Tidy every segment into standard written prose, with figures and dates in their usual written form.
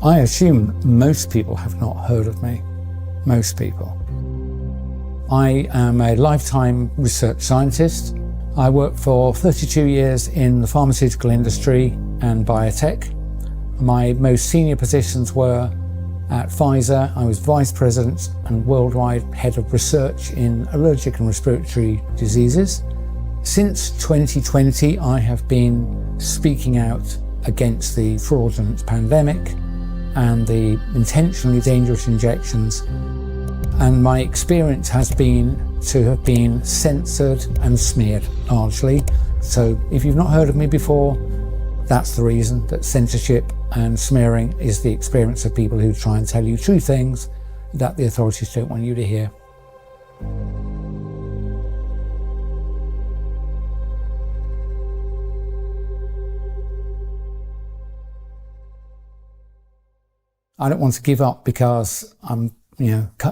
I assume most people have not heard of me. Most people. I am a lifetime research scientist. I worked for 32 years in the pharmaceutical industry and biotech. My most senior positions were at Pfizer. I was vice president and worldwide head of research in allergic and respiratory diseases. Since 2020, I have been speaking out against the fraudulent pandemic and the intentionally dangerous injections. And my experience has been to have been censored and smeared, largely. So if you've not heard of me before, that's the reason, that censorship and smearing is the experience of people who try and tell you true things that the authorities don't want you to hear. I don't want to give up because I'm,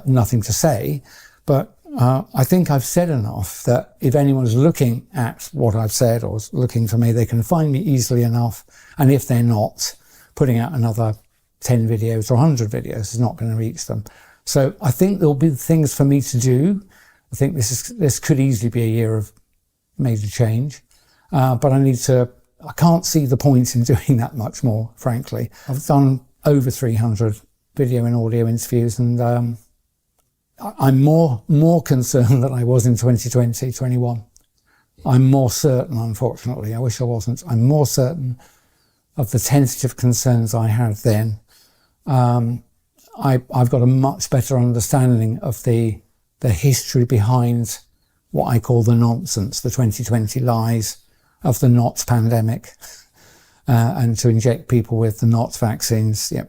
nothing to say, but I think I've said enough that if anyone's looking at what I've said or looking for me, they can find me easily enough. And if they're not, putting out another 10 videos or 100 videos is not going to reach them. So I think there'll be things for me to do. I think this could easily be a year of major change, but I can't see the point in doing that much more, frankly. I've done over 300 video and audio interviews, and I'm more concerned than I was in 2020, 21. I'm more certain, unfortunately, I wish I wasn't, I'm more certain of the tentative concerns I had then. I've got a much better understanding of the history behind what I call the nonsense, the 2020 lies of the not pandemic. And to inject people with the not vaccines. Yeah,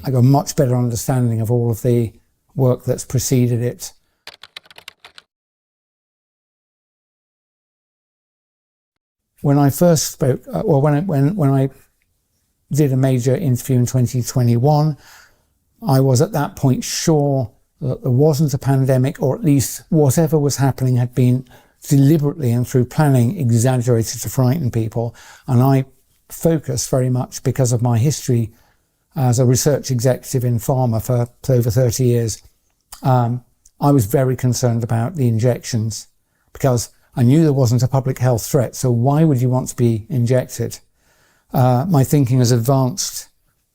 I got a much better understanding of all of the work that's preceded it. When I first spoke, when I did a major interview in 2021, I was at that point sure that there wasn't a pandemic, or at least whatever was happening had been deliberately and through planning exaggerated to frighten people. And I focus very much because of my history as a research executive in pharma for over 30 years. I was very concerned about the injections because I knew there wasn't a public health threat. So why would you want to be injected? My thinking has advanced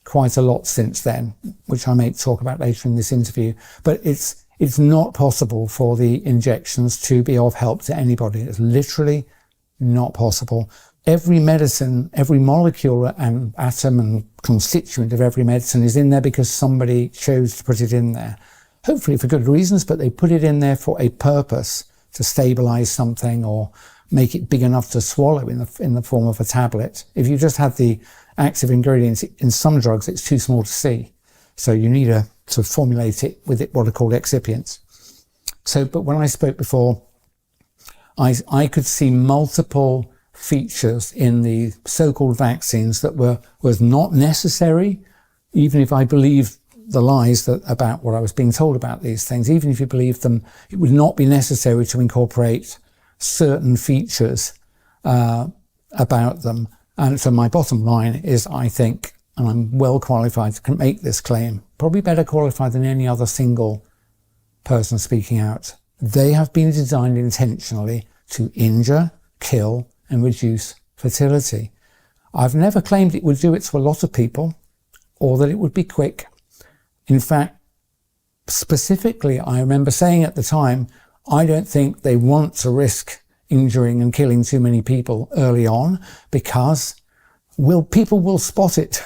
quite a lot since then, which I may talk about later in this interview. But it's not possible for the injections to be of help to anybody. It's literally not possible. Every medicine, every molecule and atom and constituent of every medicine is in there because somebody chose to put it in there. Hopefully for good reasons, but they put it in there for a purpose, to stabilize something or make it big enough to swallow in the form of a tablet. If you just have the active ingredients in some drugs, it's too small to see. So you need to formulate it with what are called excipients. But when I spoke before, I could see multiple features in the so-called vaccines that was not necessary, even if I believed the lies about what I was being told about these things. Even if you believed them, it would not be necessary to incorporate certain features about them. And so my bottom line is, I think, and I'm well qualified to make this claim, probably better qualified than any other single person speaking out. They have been designed intentionally to injure, kill, and reduce fertility. I've never claimed it would do it to a lot of people or that it would be quick. In fact, specifically, I remember saying at the time, I don't think they want to risk injuring and killing too many people early on because people will spot it.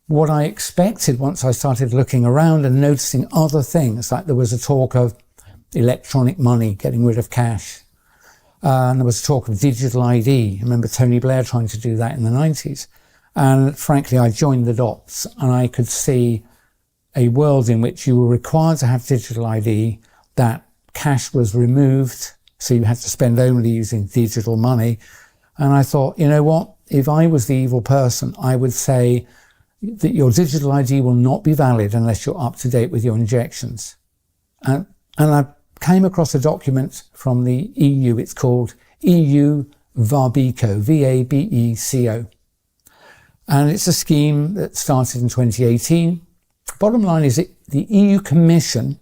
What I expected once I started looking around and noticing other things, like there was a talk of electronic money, getting rid of cash. And there was talk of digital ID. I remember Tony Blair trying to do that in the 90s. And frankly, I joined the dots and I could see a world in which you were required to have digital ID, that cash was removed, so you had to spend only using digital money. And I thought, you know what? If I was the evil person, I would say that your digital ID will not be valid unless you're up to date with your injections. And I came across a document from the EU. It's called EU Vabeco, V-A-B-E-C-O. And it's a scheme that started in 2018. Bottom line is that the EU Commission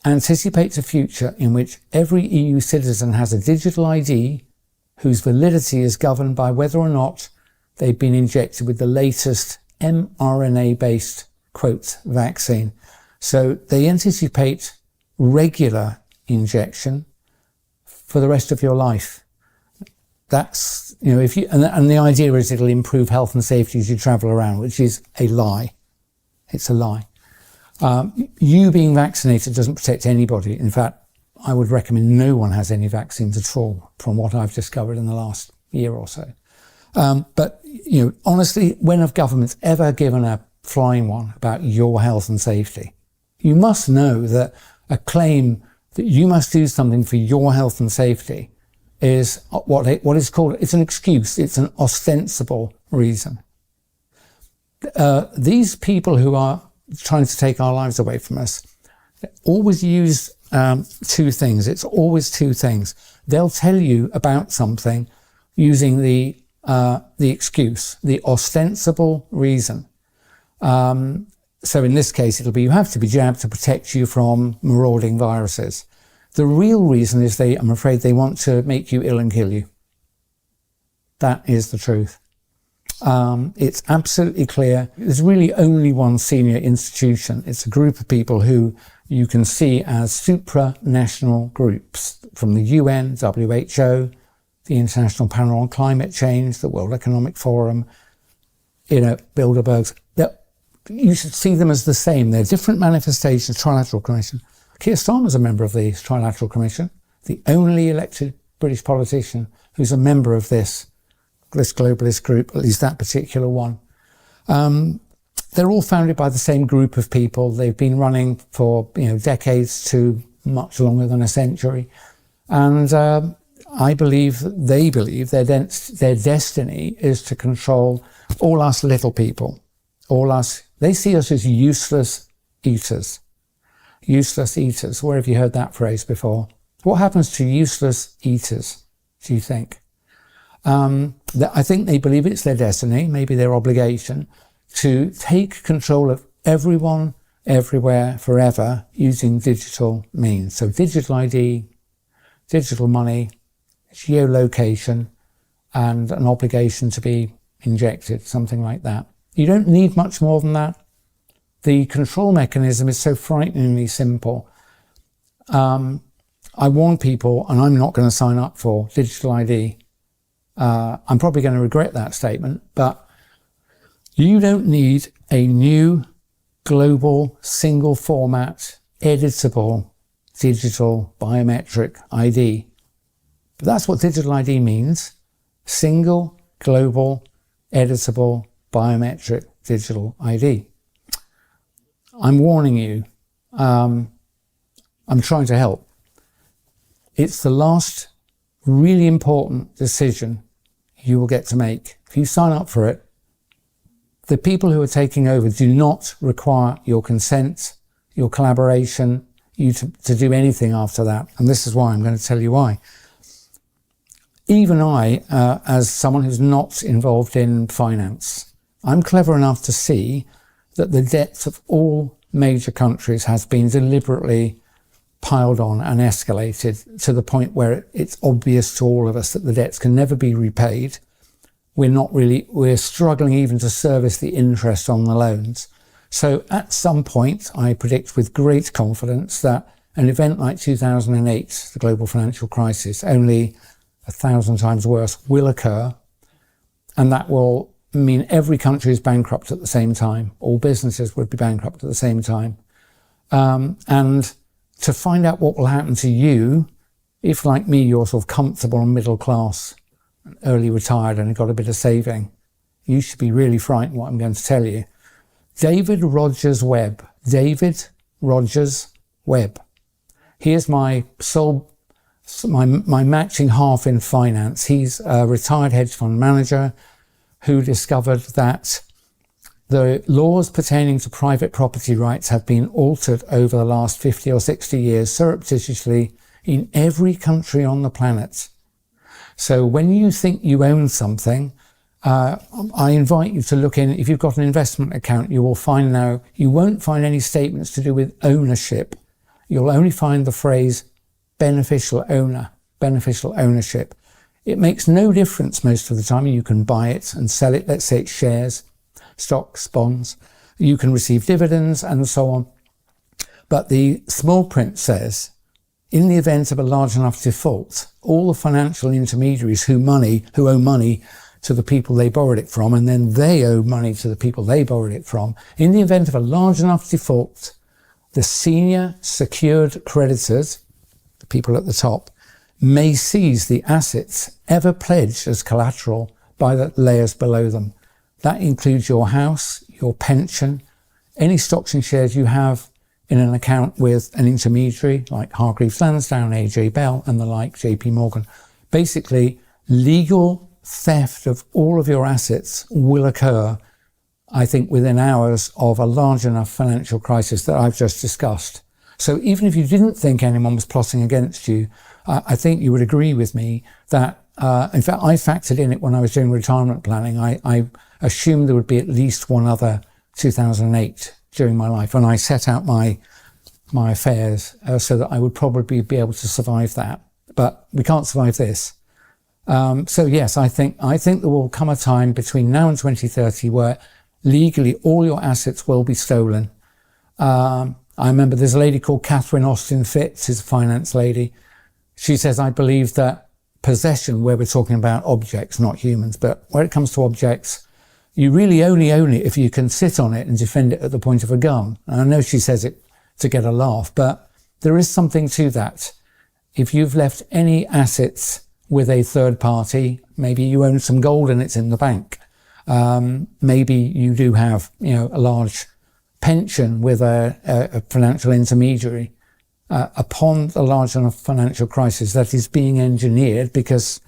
anticipates a future in which every EU citizen has a digital ID whose validity is governed by whether or not they've been injected with the latest mRNA-based, quote, vaccine. So they anticipate regular injection for the rest of your life. That's, you know, if you, and the idea is it'll improve health and safety as you travel around, which is a lie. It's a lie. You being vaccinated doesn't protect anybody. In fact, I would recommend no one has any vaccines at all, from what I've discovered in the last year or so. But, you know, honestly, when have governments ever given a flying one about your health and safety? You must know that a claim that you must do something for your health and safety is what is called, it's an excuse, it's an ostensible reason. These people who are trying to take our lives away from us always use two things. It's always two things. They'll tell you about something using the excuse, the ostensible reason. So in this case, it'll be you have to be jabbed to protect you from marauding viruses. The real reason is I'm afraid they want to make you ill and kill you. That is the truth. It's absolutely clear. There's really only one senior institution. It's a group of people who you can see as supranational groups from the UN, WHO, the International Panel on Climate Change, the World Economic Forum, you know, Bilderbergs. You should see them as the same. They're different manifestations. Trilateral Commission. Keir Starmer's a member of the Trilateral Commission, the only elected British politician who's a member of this globalist group, at least that particular one. They're all founded by the same group of people. They've been running for, you know, decades to much longer than a century. And I believe, they believe their destiny is to control all us little people, all us. They see us as useless eaters. Useless eaters. Where have you heard that phrase before? What happens to useless eaters, do you think? I think they believe it's their destiny, maybe their obligation, to take control of everyone, everywhere, forever, using digital means. So digital ID, digital money, geolocation, and an obligation to be injected, something like that. You don't need much more than that. The control mechanism is so frighteningly simple. I warn people, and I'm not going to sign up for digital ID. I'm probably going to regret that statement, but you don't need a new global single format editable digital biometric ID. But that's what digital ID means. Single global editable biometric digital ID. I'm warning you. I'm trying to help. It's the last really important decision you will get to make. If you sign up for it, the people who are taking over do not require your consent, your collaboration, you to do anything after that. And this is why I'm going to tell you why. Even I, as someone who's not involved in finance, I'm clever enough to see that the debts of all major countries has been deliberately piled on and escalated to the point where it's obvious to all of us that the debts can never be repaid. We're struggling even to service the interest on the loans. So at some point, I predict with great confidence that an event like 2008, the global financial crisis, only 1,000 times worse, will occur. And that will mean every country is bankrupt at the same time. All businesses would be bankrupt at the same time. And to find out what will happen to you, if like me, you're sort of comfortable and middle class, early retired and got a bit of saving, you should be really frightened what I'm going to tell you. David Rogers Webb. David Rogers Webb. Here's my matching half in finance. He's a retired hedge fund manager who discovered that the laws pertaining to private property rights have been altered over the last 50 or 60 years surreptitiously in every country on the planet. So when you think you own something, I invite you to look in. If you've got an investment account, you will find now, you won't find any statements to do with ownership. You'll only find the phrase beneficial ownership. It makes no difference most of the time. You can buy it and sell it. Let's say it's shares, stocks, bonds. You can receive dividends and so on. But the small print says, in the event of a large enough default, all the financial intermediaries who owe money to the people they borrowed it from, and then they owe money to the people they borrowed it from, in the event of a large enough default, the senior secured creditors, the people at the top, may seize the assets ever pledged as collateral by the layers below them. That includes your house, your pension, any stocks and shares you have in an account with an intermediary like Hargreaves Lansdown, AJ Bell and the like, JP Morgan. Basically, legal theft of all of your assets will occur, I think, within hours of a large enough financial crisis that I've just discussed. So even if you didn't think anyone was plotting against you, I think you would agree with me that, in fact, I factored in it when I was doing retirement planning. I assumed there would be at least one other 2008 during my life, and I set out my affairs so that I would probably be able to survive that. But we can't survive this. So yes, I think there will come a time between now and 2030 where legally all your assets will be stolen. I remember there's a lady called Catherine Austin Fitz, who's a finance lady. She says, I believe that possession, where we're talking about objects, not humans, but when it comes to objects, you really only own it if you can sit on it and defend it at the point of a gun. And I know she says it to get a laugh, but there is something to that. If you've left any assets with a third party, maybe you own some gold and it's in the bank. Maybe you do have, a large pension with a financial intermediary. Upon a large enough financial crisis that is being engineered, because,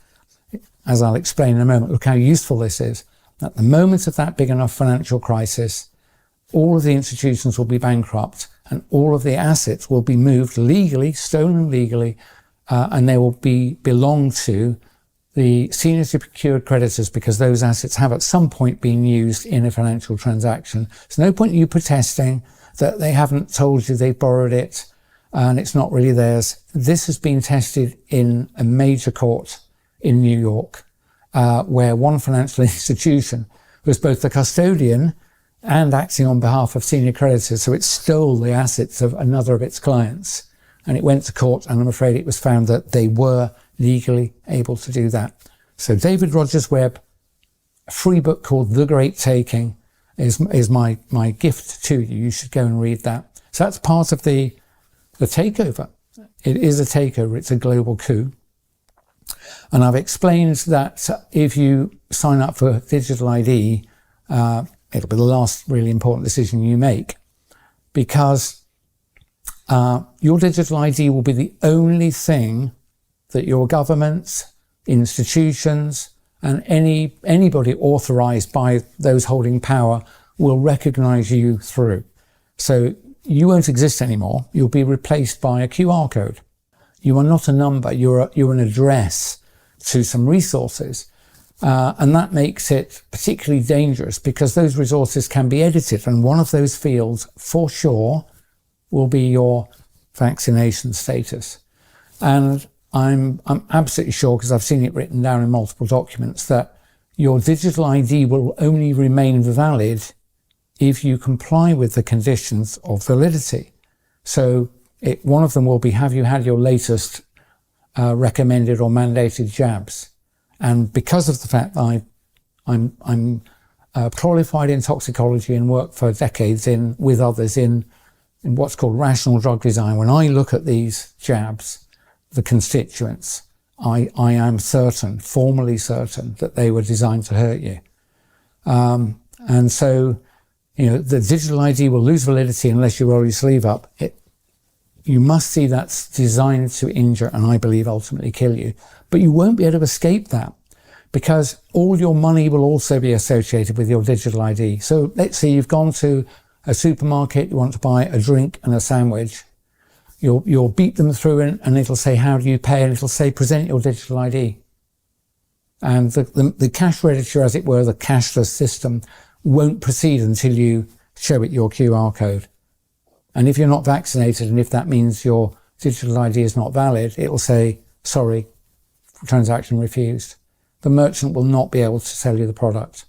as I'll explain in a moment, look how useful this is. At the moment of that big enough financial crisis, all of the institutions will be bankrupt and all of the assets will be moved legally, stolen legally, and they will belong to the senior secured creditors, because those assets have at some point been used in a financial transaction. There's no point in you protesting that they haven't told you they've borrowed it and it's not really theirs. This has been tested in a major court in New York, where one financial institution was both the custodian and acting on behalf of senior creditors. So it stole the assets of another of its clients. And it went to court, and I'm afraid it was found that they were legally able to do that. So David Rogers Webb, a free book called The Great Taking, is my gift to you. You should go and read that. So that's part of the takeover. It is a takeover. It's a global coup. And I've explained that if you sign up for digital ID, it'll be the last really important decision you make, because your digital ID will be the only thing that your governments, institutions, and anybody authorized by those holding power will recognize you through. So you won't exist anymore. You'll be replaced by a QR code. You are not a number. You're an address to some resources. And that makes it particularly dangerous, because those resources can be edited. And one of those fields, for sure, will be your vaccination status. And I'm absolutely sure, because I've seen it written down in multiple documents, that your digital ID will only remain valid if you comply with the conditions of validity. So one of them will be, have you had your latest recommended or mandated jabs? And because of the fact that I'm qualified in toxicology and worked for decades with others in what's called rational drug design, when I look at these jabs, the constituents, I am certain, formally certain, that they were designed to hurt you. And so, the digital ID will lose validity unless you roll your sleeve up. You must see that's designed to injure and, I believe, ultimately kill you. But you won't be able to escape that, because all your money will also be associated with your digital ID. So let's say you've gone to a supermarket, you want to buy a drink and a sandwich. You'll beat them through and it'll say, how do you pay? And it'll say, present your digital ID. And the cash register, as it were, the cashless system, won't proceed until you show it your QR code. And if you're not vaccinated, and if that means your digital ID is not valid, it will say, sorry, transaction refused. The merchant will not be able to sell you the product.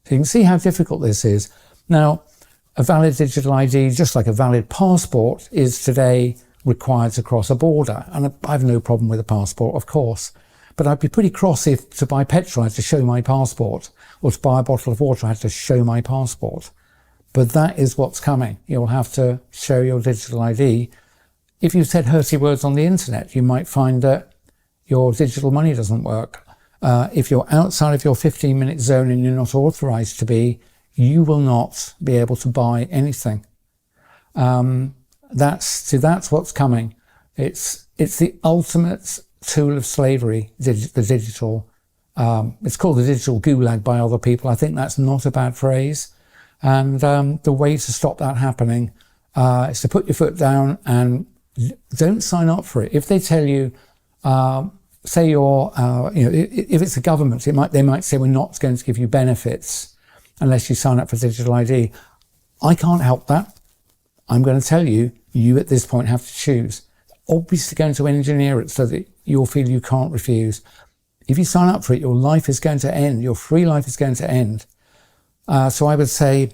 So you can see how difficult this is. Now, a valid digital ID, just like a valid passport, is today required to cross a border. And I have no problem with a passport, of course. But I'd be pretty cross if to buy petrol I had to show my passport, or to buy a bottle of water I had to show my passport. But that is what's coming. You'll have to show your digital ID. If you said hurty words on the internet, you might find that your digital money doesn't work. If you're outside of your 15-minute zone and you're not authorized to be, you will not be able to buy anything. That's what's coming. It's the ultimate tool of slavery, the digital. It's called the digital gulag by other people. I think that's not a bad phrase. And the way to stop that happening is to put your foot down and don't sign up for it. If they tell you, say you're, if it's a government, they might say we're not going to give you benefits unless you sign up for digital ID. I can't help that. I'm going to tell you, you at this point have to choose. Obviously going to engineer it so that you'll feel you can't refuse. If you sign up for it, your life is going to end. Your free life is going to end. So I would say,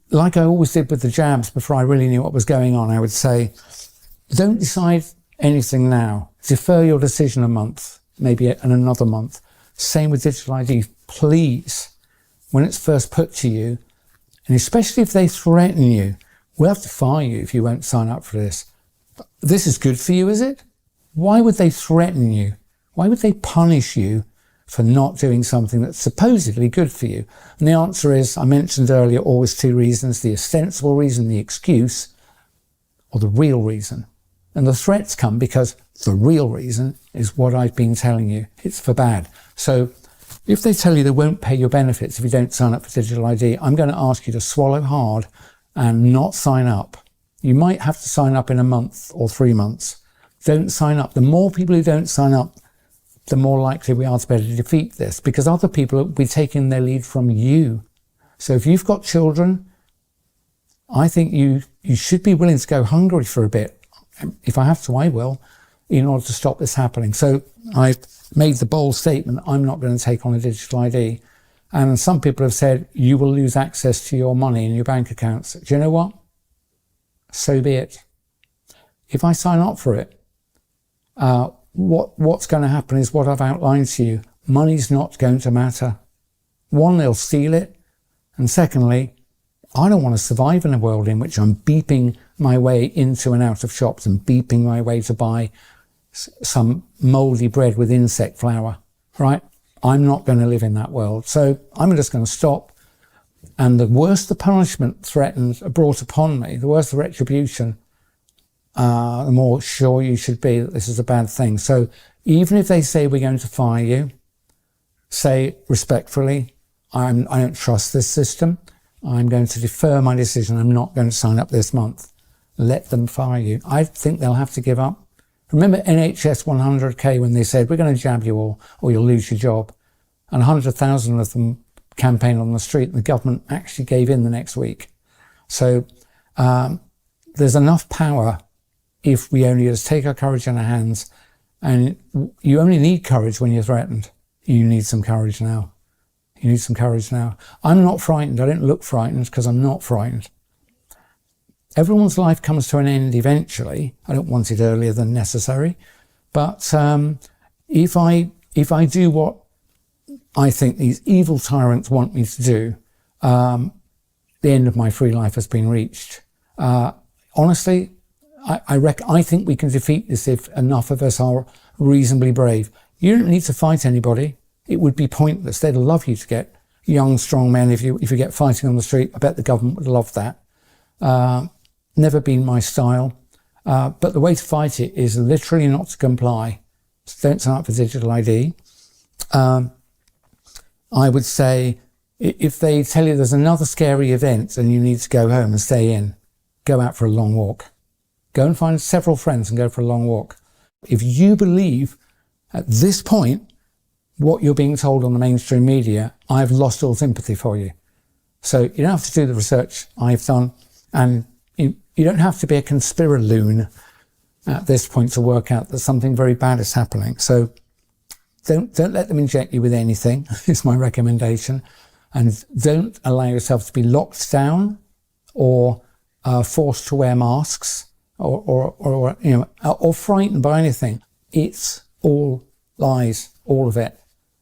like I always did with the jabs before I really knew what was going on, I would say, don't decide anything now. Defer your decision a month, maybe another month. Same with digital ID. Please, when it's first put to you, and especially if they threaten you, we'll have to fire you if you won't sign up for this. This is good for you, is it? Why would they threaten you? Why would they punish you for not doing something that's supposedly good for you? And the answer is, I mentioned earlier, always two reasons: the ostensible reason, the excuse, or the real reason. And the threats come because the real reason is what I've been telling you. It's for bad. So if they tell you they won't pay your benefits if you don't sign up for digital ID, I'm going to ask you to swallow hard and not sign up. You might have to sign up in a month or 3 months. Don't sign up. The more people who don't sign up, the more likely we are to be able to defeat this, because other people will be taking their lead from you. So if you've got children, I think you should be willing to go hungry for a bit. If I have to, I will, in order to stop this happening. So I've made the bold statement, I'm not going to take on a digital ID. And some people have said, you will lose access to your money in your bank accounts. Do you know what? So be it. If I sign up for it, what's going to happen is what I've outlined to you. Money's not going to matter. One, they'll steal it. And secondly, I don't want to survive in a world in which I'm beeping my way into and out of shops and beeping my way to buy some mouldy bread with insect flour, right? I'm not going to live in that world. So I'm just going to stop. And the worse the punishment threatened, brought upon me, the worse the retribution, the more sure you should be that this is a bad thing. So even if they say we're going to fire you, say respectfully, I don't trust this system. I'm going to defer my decision. I'm not going to sign up this month. Let them fire you. I think they'll have to give up. Remember NHS 100K when they said, we're going to jab you all or you'll lose your job. And 100,000 of them campaigned on the street. The government actually gave in the next week. So there's enough power if we only just take our courage in our hands. And you only need courage when you're threatened. You need some courage now. You need some courage now. I'm not frightened. I don't look frightened because I'm not frightened. Everyone's life comes to an end eventually. I don't want it earlier than necessary. But if I do what I think these evil tyrants want me to do, the end of my free life has been reached. Honestly, I think we can defeat this if enough of us are reasonably brave. You don't need to fight anybody. It would be pointless. They'd love you to get young, strong men if you get fighting on the street. I bet the government would love that. Never been my style. But the way to fight it is literally not to comply. So don't sign up for digital ID. I would say if they tell you there's another scary event and you need to go home and stay in, go out for a long walk. Go and find several friends and go for a long walk. If you believe at this point what you're being told on the mainstream media, I've lost all sympathy for you. So you don't have to do the research I've done, and you don't have to be a conspiraloon at this point to work out that something very bad is happening. So don't let them inject you with anything, is my recommendation. And don't allow yourself to be locked down or forced to wear masks or frightened by anything. It's all lies, all of it.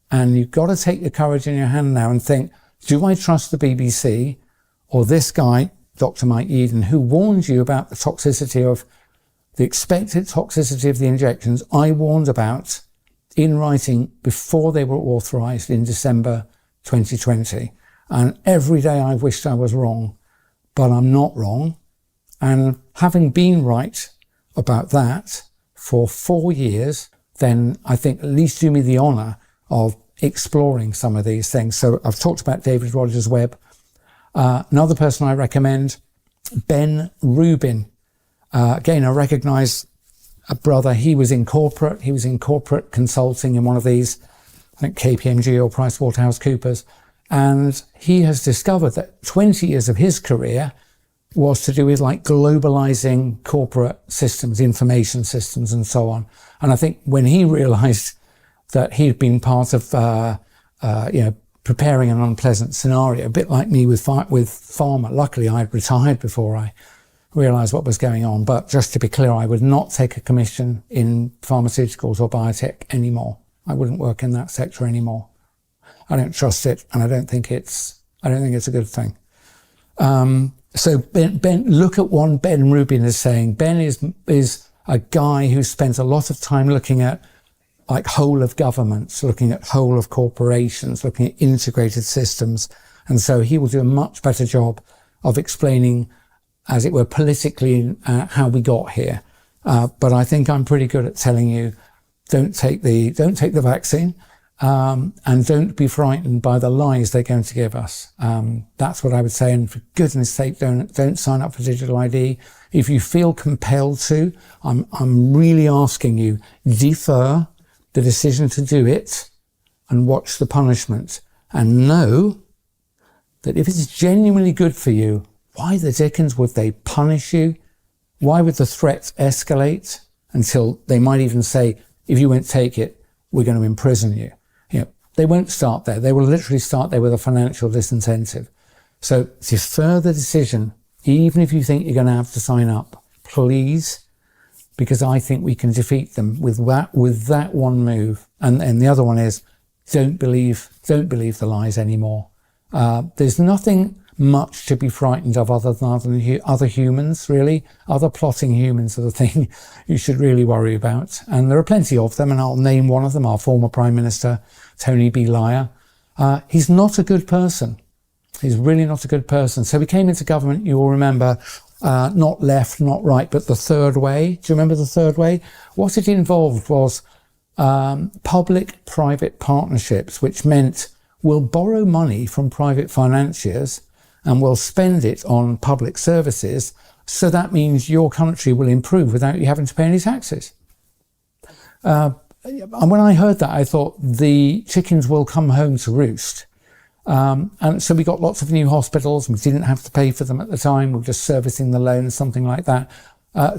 And you've got to take your courage in your hand now and think, do I trust the BBC or this guy, Dr. Mike Yeadon, who warned you about the toxicity of the expected toxicity of the injections I warned about in writing before they were authorised in December 2020. And every day I wished I was wrong, but I'm not wrong. And having been right about that for 4 years, then I think at least do me the honour of exploring some of these things. So I've talked about David Rogers Webb. Another person I recommend, Ben Rubin. Again, I recognise a brother. He was in corporate consulting in one of these, I think KPMG or PricewaterhouseCoopers. And he has discovered that 20 years of his career was to do with like globalizing corporate systems, information systems and so on. And I think when he realized that he'd been part of, preparing an unpleasant scenario, a bit like me with pharma. Luckily, I had retired before I realised what was going on. But just to be clear, I would not take a commission in pharmaceuticals or biotech anymore. I wouldn't work in that sector anymore. I don't trust it, and I don't think it's a good thing. So Ben, look at what Ben Rubin is saying. Ben is a guy who spends a lot of time looking at like whole of governments, looking at whole of corporations, looking at integrated systems. And so he will do a much better job of explaining, as it were, politically how we got here. But I think I'm pretty good at telling you, don't take the vaccine, and don't be frightened by the lies they're going to give us. That's what I would say. And for goodness sake, don't sign up for digital ID. If you feel compelled to, I'm really asking you, defer the decision to do it and watch the punishment, and know that if it's genuinely good for you, why the dickens would they punish you? Why would the threats escalate until they might even say, if you won't take it, we're going to imprison you? They won't start there. They will literally start there with a financial disincentive. So defer the decision, even if you think you're going to have to sign up, please, because I think we can defeat them with that one move. And the other one is, don't believe the lies anymore. There's nothing much to be frightened of other than other humans, really. Other plotting humans are the thing you should really worry about. And there are plenty of them, and I'll name one of them, our former Prime Minister, Tony Blair. He's not a good person. He's really not a good person. So we came into government, you will remember, not left, not right, but the third way. Do you remember the third way? What it involved was public-private partnerships, which meant we'll borrow money from private financiers and we'll spend it on public services. So that means your country will improve without you having to pay any taxes. And when I heard that, I thought the chickens will come home to roost. And so we got lots of new hospitals. We didn't have to pay for them at the time. We were just servicing the loan, something like that.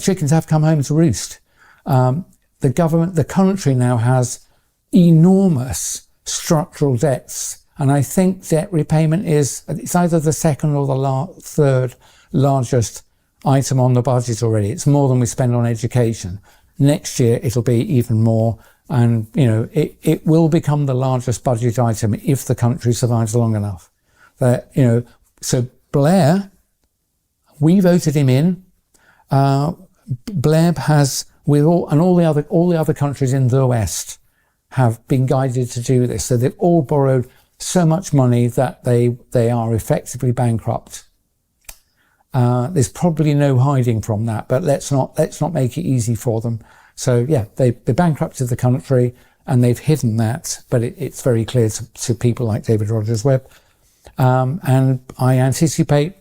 Chickens have come home to roost. The country now has enormous structural debts. And I think debt repayment it's either the second or the third largest item on the budget already. It's more than we spend on education. Next year, it'll be even more. And, it will become the largest budget item if the country survives long enough. So Blair, we voted him in. Blair has, all the other countries in the West have been guided to do this. So they've all borrowed so much money that they are effectively bankrupt. There's probably no hiding from that, but let's not make it easy for them. So yeah, they bankrupted the country and they've hidden that, but it's very clear to people like David Rogers Webb. And I anticipate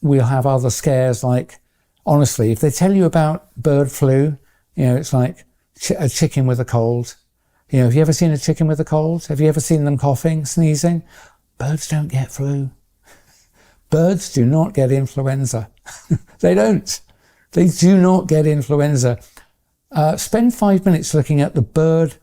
we'll have other scares, like, honestly, if they tell you about bird flu, it's like a chicken with a cold. You know, have you ever seen a chicken with a cold? Have you ever seen them coughing, sneezing? Birds don't get flu. Birds do not get influenza. They don't. They do not get influenza. Spend 5 minutes looking at the bird,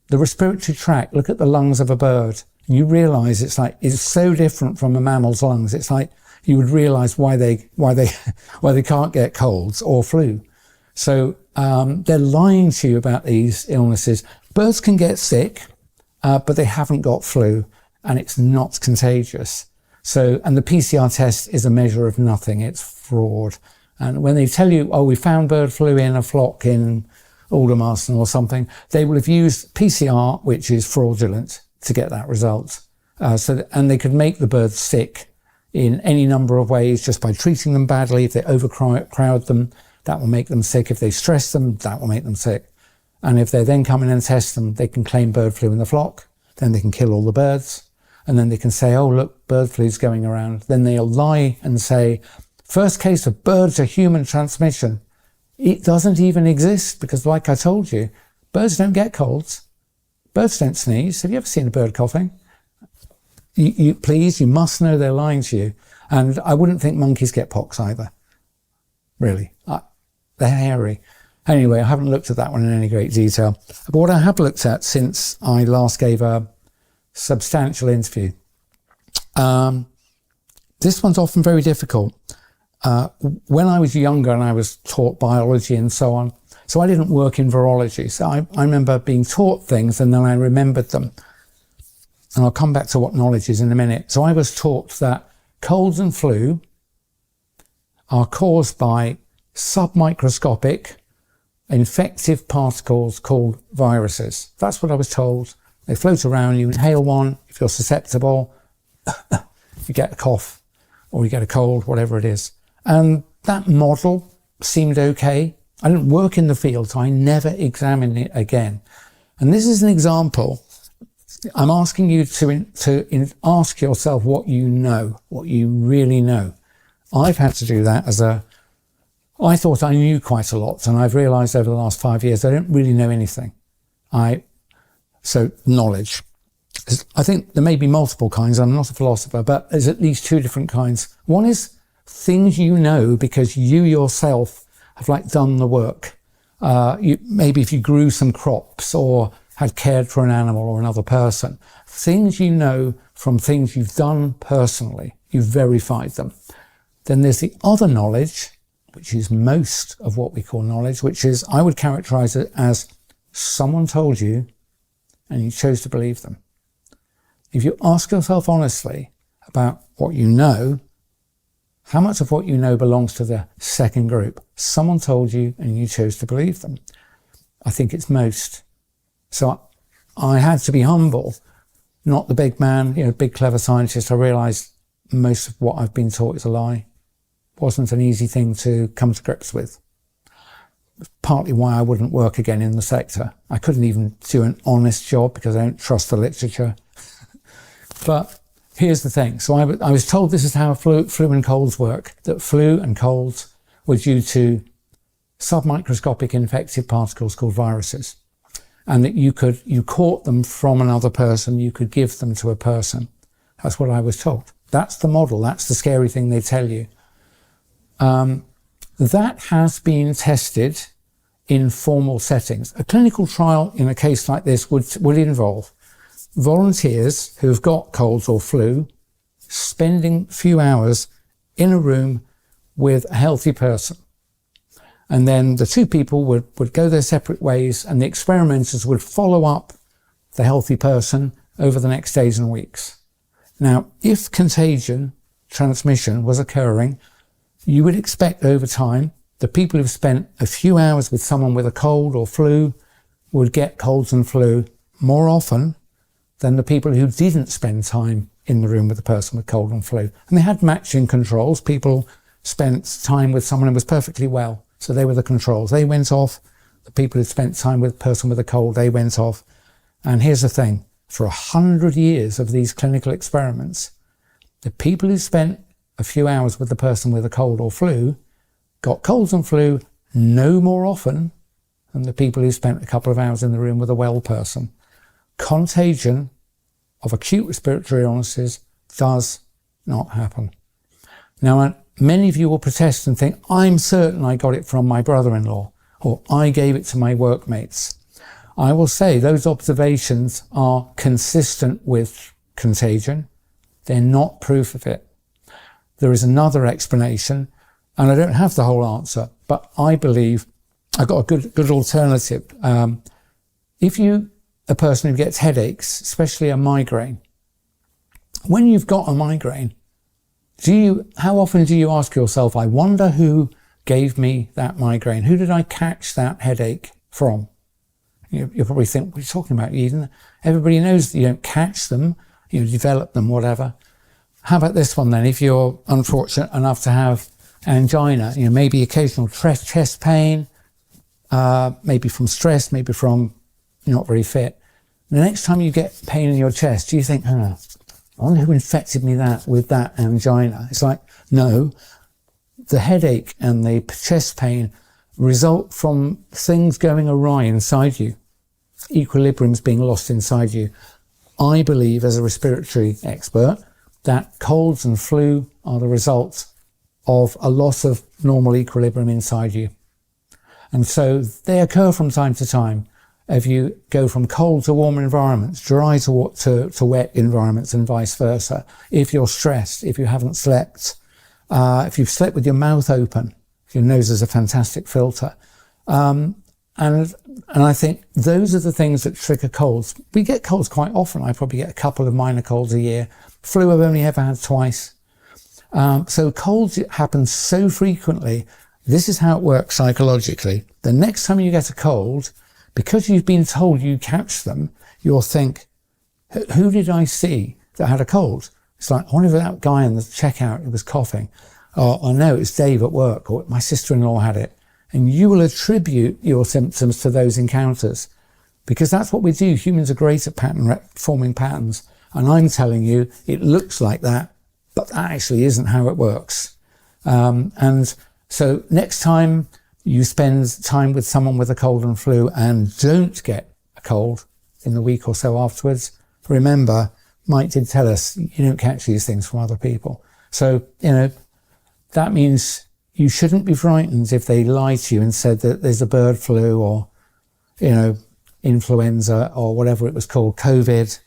the respiratory tract. Look at the lungs of a bird. And you realise it's so different from a mammal's lungs. It's like you would realise why they can't get colds or flu. So they're lying to you about these illnesses. Birds can get sick, but they haven't got flu, and it's not contagious. So, and the PCR test is a measure of nothing. It's fraud. And when they tell you, oh, we found bird flu in a flock in Aldermaston or something, they will have used PCR, which is fraudulent, to get that result. And they could make the birds sick in any number of ways just by treating them badly. If they overcrowd them, that will make them sick. If they stress them, that will make them sick. And if they then come in and test them, they can claim bird flu in the flock. Then they can kill all the birds. And then they can say, oh, look, bird flu is going around. Then they'll lie and say, first case of bird to human transmission. It doesn't even exist because, like I told you, birds don't get colds. Birds don't sneeze. Have you ever seen a bird coughing? Please, you must know they're lying to you. And I wouldn't think monkeys get pox either. Really. They're hairy. Anyway, I haven't looked at that one in any great detail. But what I have looked at since I last gave a substantial interview, this one's often very difficult. When I was younger and I was taught biology and so on, so I didn't work in virology. So I remember being taught things and then I remembered them. And I'll come back to what knowledge is in a minute. So I was taught that colds and flu are caused by submicroscopic infective particles called viruses. That's what I was told. They float around, you inhale one, if you're susceptible, you get a cough or you get a cold, whatever it is. And that model seemed okay. I didn't work in the field, so I never examined it again. And this is an example. I'm asking you to ask yourself what you know, what you really know. I've had to do that I thought I knew quite a lot, and I've realised over the last 5 years I don't really know anything. So knowledge. I think there may be multiple kinds. I'm not a philosopher, but there's at least two different kinds. One is things you know because you yourself have done the work. Maybe if you grew some crops or had cared for an animal or another person. Things you know from things you've done personally. You've verified them. Then there's the other knowledge, which is most of what we call knowledge, which is, I would characterize it as someone told you and you chose to believe them. If you ask yourself honestly about what you know, how much of what you know belongs to the second group? Someone told you and you chose to believe them. I think it's most. So I had to be humble, not the big man, big clever scientist. I realized most of what I've been taught is a lie. Wasn't an easy thing to come to grips with. Partly why I wouldn't work again in the sector. I couldn't even do an honest job because I don't trust the literature. But here's the thing. So I was told this is how flu and colds work, that flu and colds were due to submicroscopic infective particles called viruses. And that you caught them from another person, you could give them to a person. That's what I was told. That's the model. That's the scary thing they tell you. That has been tested in formal settings. A clinical trial in a case like this would involve volunteers who have got colds or flu spending a few hours in a room with a healthy person. And then the two people would go their separate ways and the experimenters would follow up the healthy person over the next days and weeks. Now, if contagion, transmission was occurring, you would expect over time the people who've spent a few hours with someone with a cold or flu would get colds and flu more often than the people who didn't spend time in the room with the person with cold and flu. And they had matching controls. People spent time with someone who was perfectly well. So they were the controls. They went off. The people who spent time with a person with a cold, they went off. And here's the thing. For 100 years of these clinical experiments, the people who spent a few hours with the person with a cold or flu got colds and flu no more often than the people who spent a couple of hours in the room with a well person. contagion of acute respiratory illnesses does not happen. Now, many of you will protest and think, I'm certain I got it from my brother-in-law, or I gave it to my workmates. I will say those observations are consistent with contagion. They're not proof of it. There is another explanation, and I don't have the whole answer, but I believe I've got a good alternative. If you, a person who gets headaches, especially a migraine, when you've got a migraine, how often do you ask yourself, I wonder who gave me that migraine? Who did I catch that headache from? You'll probably think, what are you talking about, Yeadon? Everybody knows that you don't catch them, you develop them, whatever. How about this one then? If you're unfortunate enough to have angina, maybe occasional chest pain, maybe from stress, maybe from you're not very fit. The next time you get pain in your chest, do you think, I wonder who infected me with that angina? It's like, no, the headache and the chest pain result from things going awry inside you. Equilibrium's being lost inside you. I believe, as a respiratory expert, that colds and flu are the result of a loss of normal equilibrium inside you. And so they occur from time to time. If you go from cold to warm environments, dry to wet environments, and vice versa. If you're stressed, if you haven't slept, if you've slept with your mouth open, your nose is a fantastic filter. And I think those are the things that trigger colds. We get colds quite often. I probably get a couple of minor colds a year. Flu I've only ever had twice. So colds happen so frequently. This is how it works psychologically. The next time you get a cold, because you've been told you catch them, you'll think, who did I see that had a cold? It's like, I wonder if that guy in the checkout who was coughing. Or I know it's Dave at work, or my sister-in-law had it. And you will attribute your symptoms to those encounters, because that's what we do. Humans are great at forming patterns. And I'm telling you, it looks like that, but that actually isn't how it works. And so next time you spend time with someone with a cold and flu and don't get a cold in the week or so afterwards, remember, Mike did tell us you don't catch these things from other people. So, that means you shouldn't be frightened if they lie to you and said that there's a bird flu or, influenza or whatever it was called, COVID,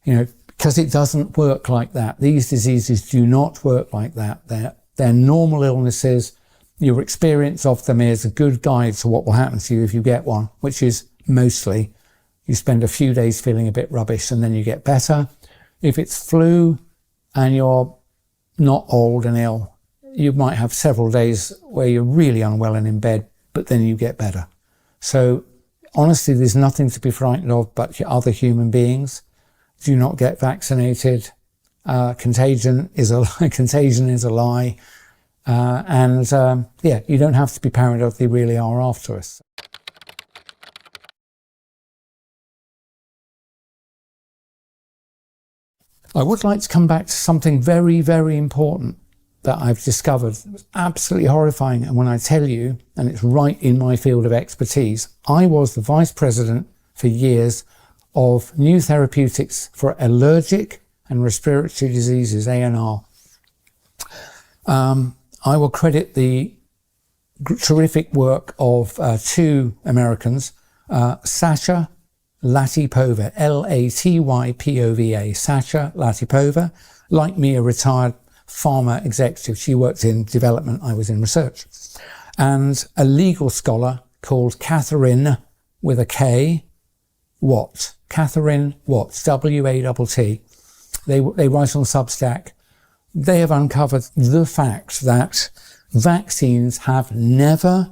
because it doesn't work like that. These diseases do not work like that. They're normal illnesses. Your experience of them is a good guide to what will happen to you if you get one, which is mostly you spend a few days feeling a bit rubbish and then you get better. If it's flu and you're not old and ill, you might have several days where you're really unwell and in bed, but then you get better. So honestly, there's nothing to be frightened of but your other human beings. Do not get vaccinated. Contagion is a lie. You don't have to be paranoid. They really are after us. I would like to come back to something very, very important that I've discovered. It was absolutely horrifying. And when I tell you, and it's right in my field of expertise, I was the vice president for years of new therapeutics for allergic and respiratory diseases, ANR. I will credit the terrific work of two Americans, Sasha Latypova, Latypova, Sasha Latypova, like me, a retired pharma executive. She worked in development, I was in research. And a legal scholar called Catherine, with a K, Watt. Catherine Watt, W-A-T-T. They write on Substack. They have uncovered the fact that vaccines have never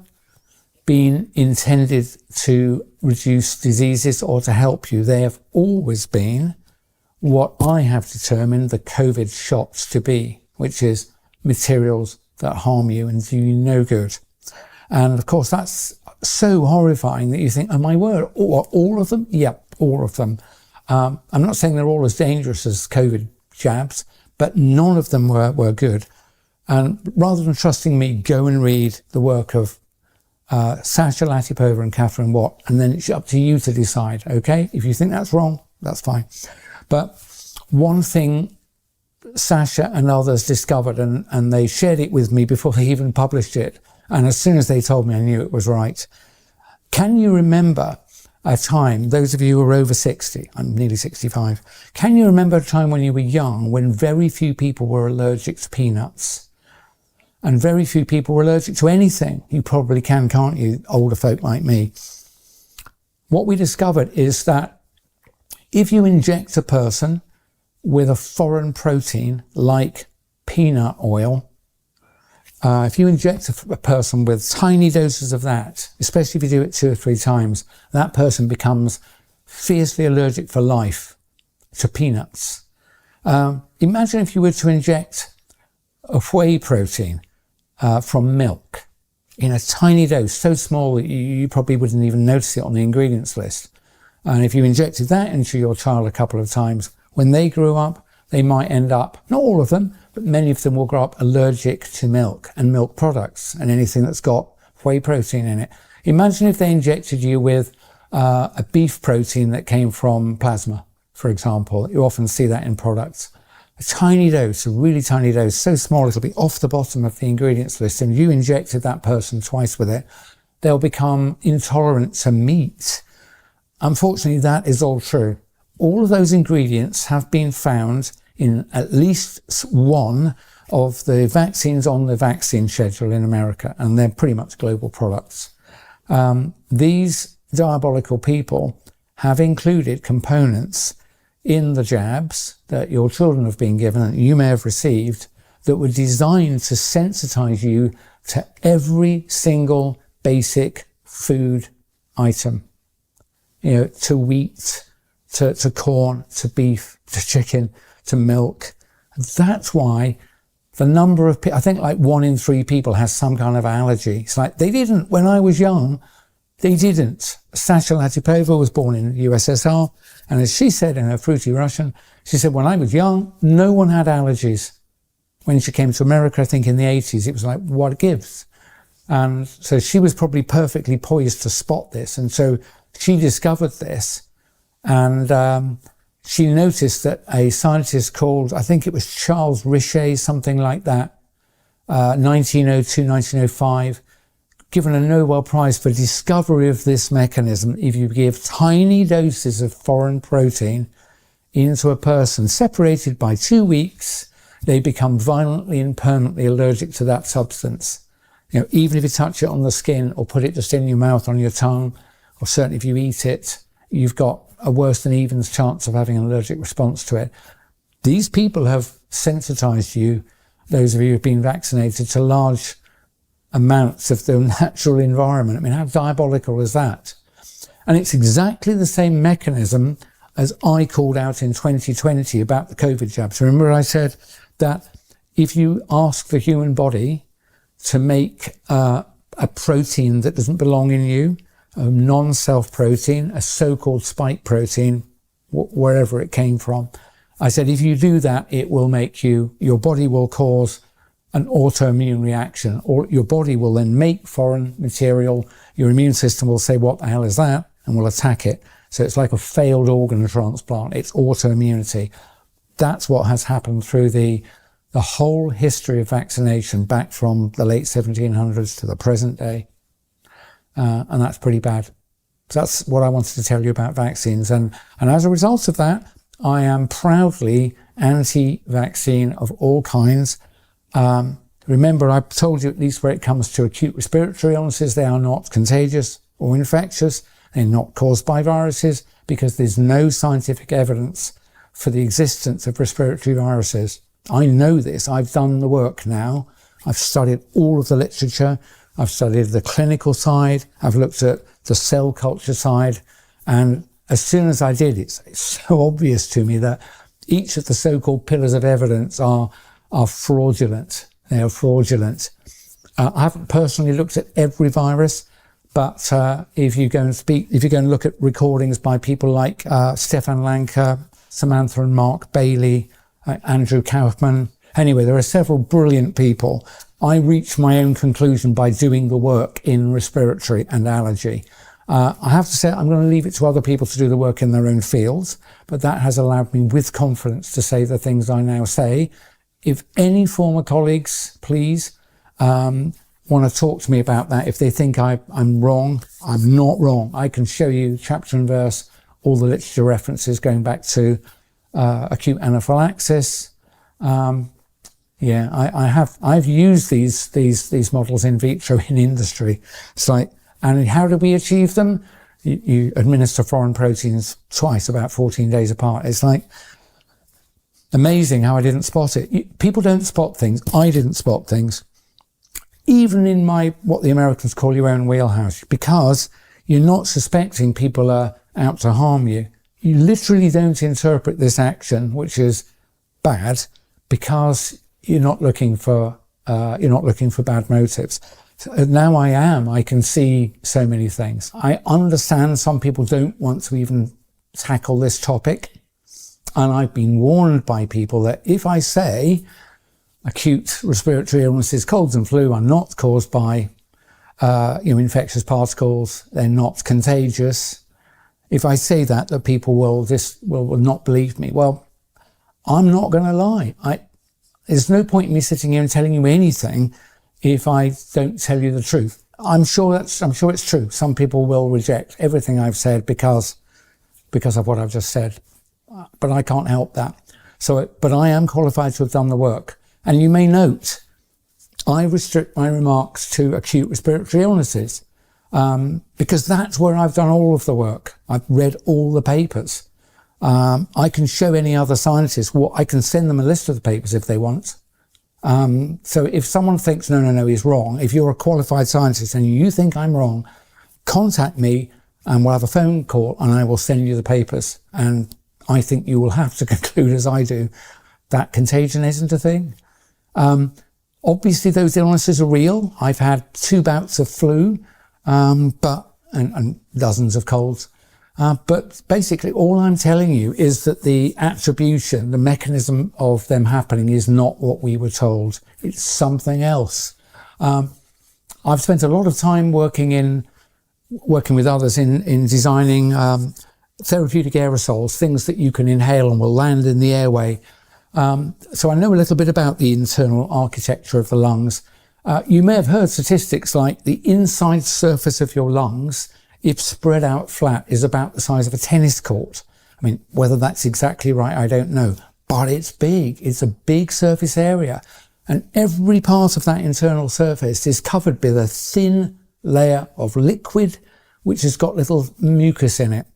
been intended to reduce diseases or to help you. They have always been what I have determined the COVID shots to be, which is materials that harm you and do you no good. And of course, that's so horrifying that you think, oh my word, all of them? Yep, all of them. I'm not saying they're all as dangerous as COVID jabs, but none of them were good. And rather than trusting me, go and read the work of Sasha Latypova and Catherine Watt, and then it's up to you to decide, okay? If you think that's wrong, that's fine. But one thing Sasha and others discovered, and they shared it with me before they even published it, and as soon as they told me, I knew it was right. Can you remember a time, those of you who are over 60, I'm nearly 65, can you remember a time when you were young when very few people were allergic to peanuts? And very few people were allergic to anything? You probably can, can't you, older folk like me? What we discovered is that if you inject a person with a foreign protein like peanut oil, if you inject a person with tiny doses of that, especially if you do it 2 or 3 times, that person becomes fiercely allergic for life to peanuts. Imagine if you were to inject a whey protein from milk in a tiny dose, so small that you probably wouldn't even notice it on the ingredients list. And if you injected that into your child a couple of times, when they grew up, they might end up, not all of them, but many of them will grow up allergic to milk and milk products and anything that's got whey protein in it. Imagine if they injected you with a beef protein that came from plasma, for example. You often see that in products. A tiny dose, a really tiny dose, so small it'll be off the bottom of the ingredients list, and you injected that person twice with it, they'll become intolerant to meat. Unfortunately, that is all true. All of those ingredients have been found in at least one of the vaccines on the vaccine schedule in America, and they're pretty much global products. These diabolical people have included components in the jabs that your children have been given and you may have received that were designed to sensitize you to every single basic food item. You know, to wheat, to corn, to beef, to chicken, to milk. That's why the number of people, I think like 1 in 3 people has some kind of allergy. It's like, they didn't, when I was young, they didn't. Sasha Latypova was born in the USSR, and as she said in her fruity Russian, she said, when I was young, no one had allergies. When she came to America, I think in the 80s, it was like, what gives? And so she was probably perfectly poised to spot this. And so she discovered this, and she noticed that a scientist called, I think it was Charles Richet, something like that, 1902, 1905, given a Nobel Prize for discovery of this mechanism. If you give tiny doses of foreign protein into a person separated by 2 weeks, they become violently and permanently allergic to that substance. You know, even if you touch it on the skin or put it just in your mouth, on your tongue, or certainly if you eat it, you've got a worse than even chance of having an allergic response to it. These people have sensitized you, those of you who've been vaccinated, to large amounts of the natural environment. I mean, how diabolical is that? And it's exactly the same mechanism as I called out in 2020 about the COVID jabs. Remember I said that if you ask the human body to make a protein that doesn't belong in you, a non-self protein, a so-called spike protein, wherever it came from, I said if you do that, it will make you, your body will cause an autoimmune reaction, or your body will then make foreign material, your immune system will say, what the hell is that? And will attack it. So it's like a failed organ transplant. It's autoimmunity. That's what has happened through the whole history of vaccination back from the late 1700s to the present day. And that's pretty bad. So that's what I wanted to tell you about vaccines. And as a result of that, I am proudly anti-vaccine of all kinds. Remember, I've told you, at least where it comes to acute respiratory illnesses, they are not contagious or infectious. They're not caused by viruses because there's no scientific evidence for the existence of respiratory viruses. I know this. I've done the work now. I've studied all of the literature. I've studied the clinical side. I've looked at the cell culture side. And as soon as I did, it's so obvious to me that each of the so-called pillars of evidence are fraudulent. They are fraudulent. I haven't personally looked at every virus, but if you go and look at recordings by people like Stefan Lanka, Samantha and Mark Bailey, Andrew Kaufman, anyway, there are several brilliant people I reached my own conclusion by doing the work in respiratory and allergy. I have to say I'm going to leave it to other people to do the work in their own fields, but that has allowed me with confidence to say the things I now say. If any former colleagues, please, want to talk to me about that, if they think I'm wrong, I'm not wrong. I can show you chapter and verse, all the literature references going back to acute anaphylaxis. I've used these models in vitro in industry. It's like, and how do we achieve them? You administer foreign proteins twice, about 14 days apart. It's like amazing how I didn't spot it. People don't spot things. I didn't spot things. Even in what the Americans call your own wheelhouse, because you're not suspecting people are out to harm you. You literally don't interpret this action, which is bad, because you're not looking for bad motives. So now I can see so many things. I understand some people don't want to even tackle this topic. And I've been warned by people that if I say acute respiratory illnesses, colds and flu are not caused by, infectious particles, they're not contagious. If I say that people will not believe me. Well, I'm not going to lie. There's no point in me sitting here and telling you anything if I don't tell you the truth. I'm sure it's true. Some people will reject everything I've said because of what I've just said, but I can't help that. But I am qualified to have done the work. And you may note, I restrict my remarks to acute respiratory illnesses, because that's where I've done all of the work. I've read all the papers. I can show any other scientist I can send them a list of the papers if they want. So if someone thinks, no, he's wrong, if you're a qualified scientist and you think I'm wrong, contact me and we'll have a phone call and I will send you the papers. And I think you will have to conclude, as I do, that contagion isn't a thing. Obviously those illnesses are real. I've had 2 bouts of flu, and dozens of colds. But basically all I'm telling you is that the attribution, the mechanism of them happening is not what we were told. It's something else. I've spent a lot of time working with others in designing therapeutic aerosols, things that you can inhale and will land in the airway. So I know a little bit about the internal architecture of the lungs. You may have heard statistics like the inside surface of your lungs, if spread out flat, is about the size of a tennis court. I mean, whether that's exactly right, I don't know, but it's big. It's a big surface area. And every part of that internal surface is covered with a thin layer of liquid, which has got little mucus in it.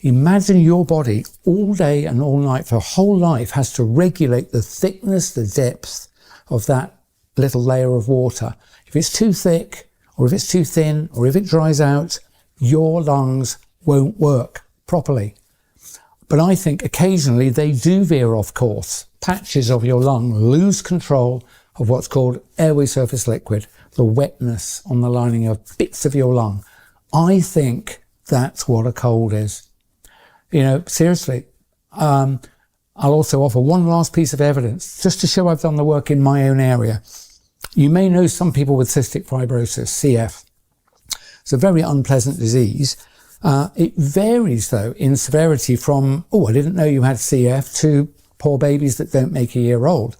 Imagine your body all day and all night for whole life has to regulate the thickness, the depth of that little layer of water. If it's too thick, or if it's too thin, or if it dries out, your lungs won't work properly. But I think occasionally they do veer off course. Patches of your lung lose control of what's called airway surface liquid, the wetness on the lining of bits of your lung. I think that's what a cold is. Seriously. I'll also offer one last piece of evidence, just to show I've done the work in my own area. You may know some people with cystic fibrosis, CF. It's a very unpleasant disease. It varies, though, in severity from, I didn't know you had CF, to poor babies that don't make a year old.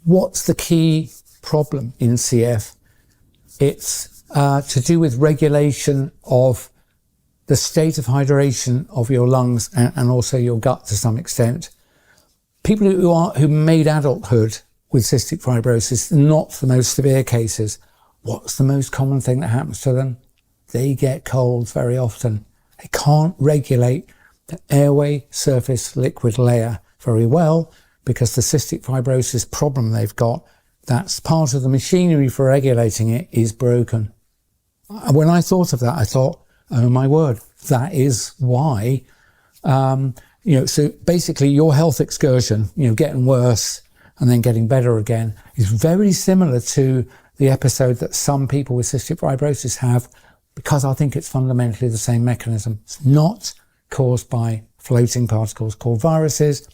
What's the key problem in CF? It's to do with regulation of the state of hydration of your lungs and also your gut to some extent. People who made adulthood with cystic fibrosis, not the most severe cases. What's the most common thing that happens to them? They get colds very often. They can't regulate the airway surface liquid layer very well because the cystic fibrosis problem they've got, that's part of the machinery for regulating it, is broken. When I thought of that, I thought, oh my word, that is why. So basically your health excursion, getting worse and then getting better again, is very similar to the episode that some people with cystic fibrosis have, because I think it's fundamentally the same mechanism. It's not caused by floating particles called viruses.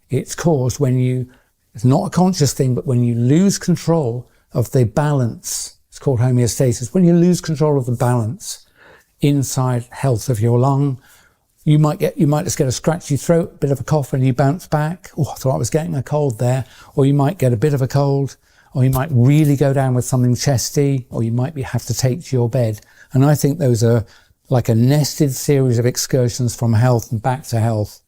It's caused it's not a conscious thing, but when you lose control of the balance. It's called homeostasis. When you lose control of the balance inside health of your lung, you might just get a scratchy throat, a bit of a cough, and you bounce back. Oh, I thought I was getting a cold there. Or you might get a bit of a cold, or you might really go down with something chesty, or you might have to take to your bed. And I think those are like a nested series of excursions from health and back to health.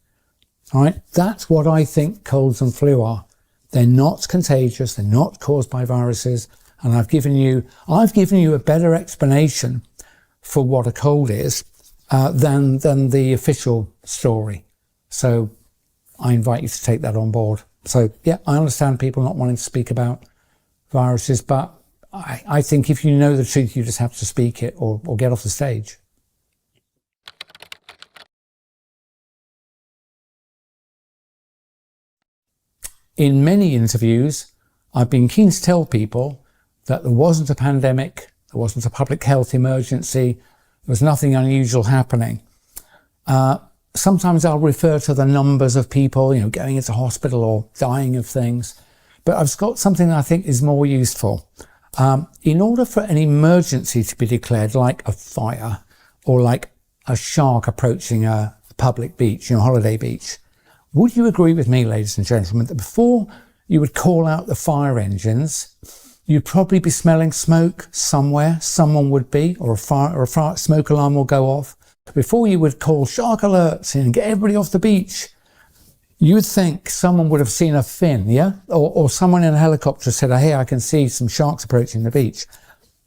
All right, that's what I think colds and flu are. They're not contagious. They're not caused by viruses. And I've given you a better explanation for what a cold is than the official story. So I invite you to take that on board. So yeah, I understand people not wanting to speak about viruses, but I think if you know the truth, you just have to speak it or get off the stage. In many interviews, I've been keen to tell people that there wasn't a pandemic, there wasn't a public health emergency, there was nothing unusual happening. Sometimes I'll refer to the numbers of people, going into hospital or dying of things, but I've got something that I think is more useful. In order for an emergency to be declared, like a fire or like a shark approaching a public beach, holiday beach, would you agree with me, ladies and gentlemen, that before you would call out the fire engines, you'd probably be smelling smoke somewhere, someone would be, or a smoke alarm will go off. Before you would call shark alerts and get everybody off the beach, you would think someone would have seen a fin, yeah? Or someone in a helicopter said, hey, I can see some sharks approaching the beach.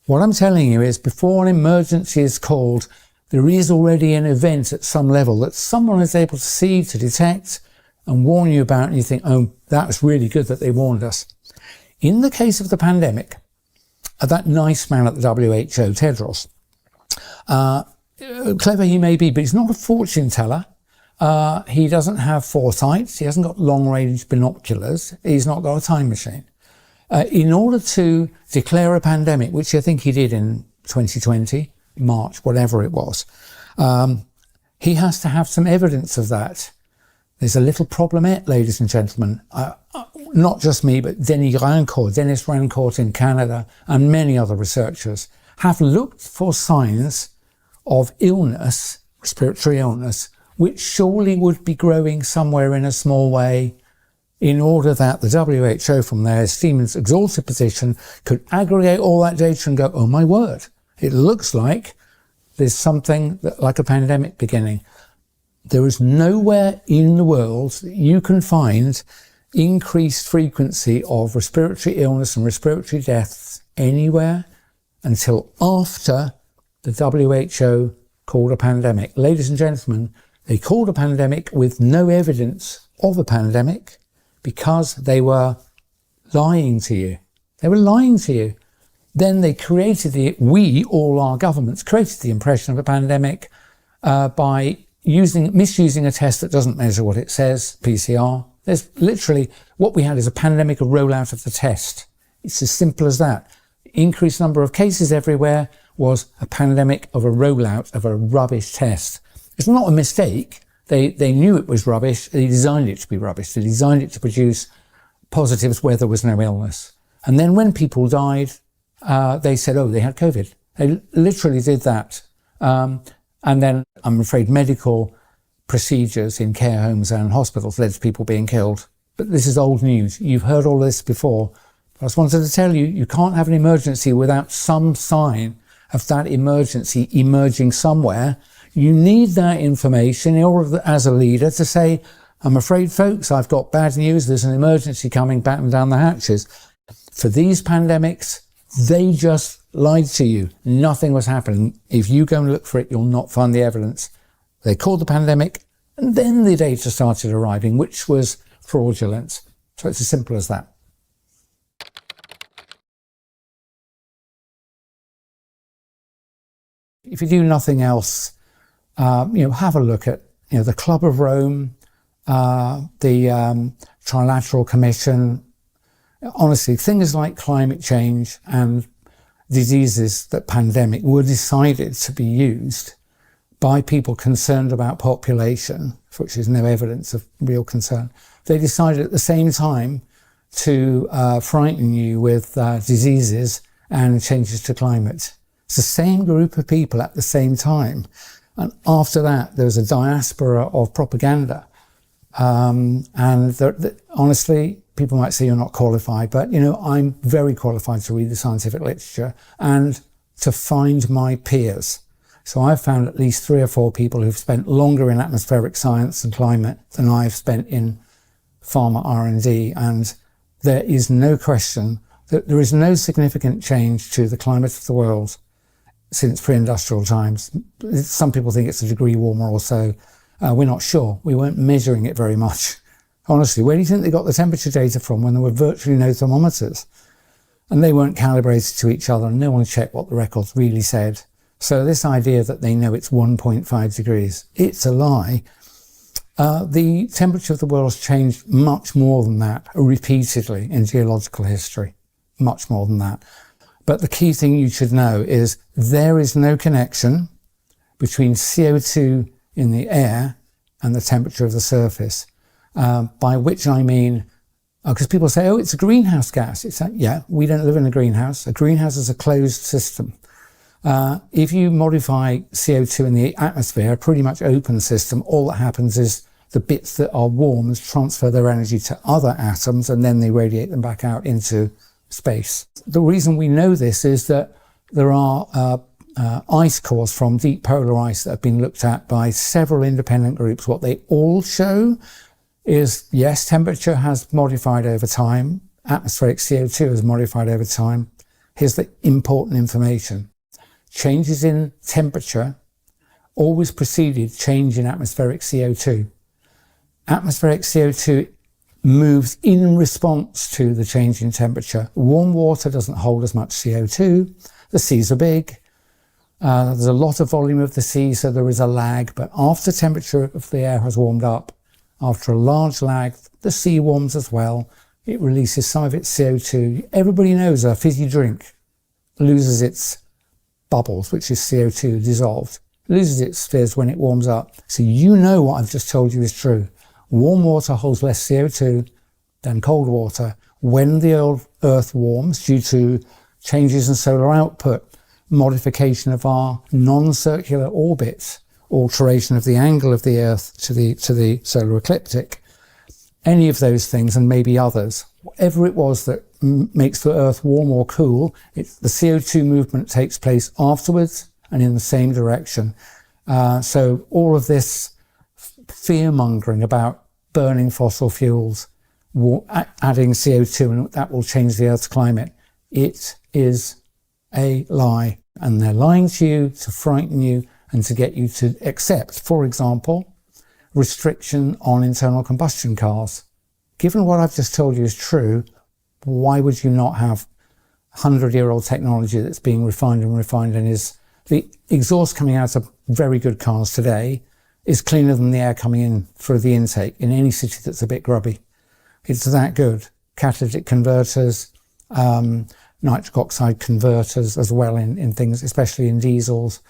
What I'm telling you is before an emergency is called, there is already an event at some level that someone is able to see, to detect, and warn you about, and you think, oh, that was really good that they warned us. In the case of the pandemic, that nice man at the WHO, Tedros, clever he may be, but he's not a fortune teller. He doesn't have foresight. He hasn't got long-range binoculars. He's not got a time machine. In order to declare a pandemic, which I think he did in 2020, March, whatever it was, he has to have some evidence of that. There's a little problemette, ladies and gentlemen. Not just me, but Dennis Rancourt in Canada and many other researchers have looked for signs of illness, respiratory illness, which surely would be growing somewhere in a small way in order that the WHO from their esteemed exalted position could aggregate all that data and go, oh my word, it looks like there's something like a pandemic beginning. There is nowhere in the world that you can find increased frequency of respiratory illness and respiratory deaths anywhere until after the WHO called a pandemic. Ladies and gentlemen, they called a pandemic with no evidence of a pandemic because they were lying to you. They were lying to you. Then they created all our governments created the impression of a pandemic by misusing a test that doesn't measure what it says, PCR. There's literally, what we had is a pandemic rollout of the test. It's as simple as that. Increased number of cases everywhere was a pandemic of a rollout of a rubbish test. It's not a mistake. They knew it was rubbish. They designed it to be rubbish. They designed it to produce positives where there was no illness. And then when people died, they said, oh, they had COVID. They literally did that. And then, I'm afraid, medical procedures in care homes and hospitals led to people being killed. But this is old news. You've heard all this before. But I just wanted to tell you, you can't have an emergency without some sign of that emergency emerging somewhere. You need that information in order, as a leader, to say, I'm afraid, folks, I've got bad news. There's an emergency coming, batten down the hatches. For these pandemics, they just lied to you. Nothing was happening. If you go and look for it, you'll not find the evidence. They called the pandemic, and then the data started arriving, which was fraudulent. So it's as simple as that. If you do nothing else, have a look at the Club of Rome, the Trilateral Commission. Honestly, things like climate change and diseases that pandemic were decided to be used by people concerned about population, for which there's no evidence of real concern. They decided at the same time to frighten you with diseases and changes to climate. It's the same group of people at the same time. And after that, there was a diaspora of propaganda. Honestly, people might say you're not qualified, but, you know, I'm very qualified to read the scientific literature and to find my peers. So I've found at least 3 or 4 people who've spent longer in atmospheric science and climate than I've spent in pharma R&D. And there is no question that there is no significant change to the climate of the world since pre-industrial times. Some people think it's a degree warmer or so. We're not sure. We weren't measuring it very much. Honestly, where do you think they got the temperature data from when there were virtually no thermometers? And they weren't calibrated to each other, and no one checked what the records really said. So this idea that they know it's 1.5 degrees, it's a lie. The temperature of the world has changed much more than that, repeatedly in geological history, much more than that. But the key thing you should know is there is no connection between CO2 in the air and the temperature of the surface, by which I mean, because people say, oh, it's a greenhouse gas. It's like, yeah, we don't live in a greenhouse. A greenhouse is a closed system. If you modify CO2 in the atmosphere, a pretty much open system, all that happens is the bits that are warm transfer their energy to other atoms and then they radiate them back out into space. The reason we know this is that there are ice cores from deep polar ice that have been looked at by several independent groups. What they all show is, yes, temperature has modified over time. Atmospheric CO2 has modified over time. Here's the important information. Changes in temperature always preceded change in atmospheric CO2. Atmospheric CO2 moves in response to the change in temperature. Warm water doesn't hold as much CO2. The seas are big. There's a lot of volume of the sea, so there is a lag. But after temperature of the air has warmed up, after a large lag, the sea warms as well. It releases some of its CO2. Everybody knows a fizzy drink loses its bubbles, which is CO2 dissolved. It loses its fizz when it warms up. So you know what I've just told you is true. Warm water holds less CO2 than cold water. When the Earth warms due to changes in solar output, modification of our non-circular orbits, alteration of the angle of the Earth to the solar ecliptic, any of those things and maybe others, whatever it was that makes the Earth warm or cool, the CO2 movement takes place afterwards and in the same direction. So all of this fear-mongering about burning fossil fuels, adding CO2, and that will change the Earth's climate, it is a lie. And they're lying to you to frighten you and to get you to accept, for example, restriction on internal combustion cars. Given what I've just told you is true, why would you not have 100-year-old technology that's being refined and is the exhaust coming out of very good cars today is cleaner than the air coming in through the intake in any city that's a bit grubby. It's that good. Catalytic converters, nitric oxide converters as well in things, especially in diesels,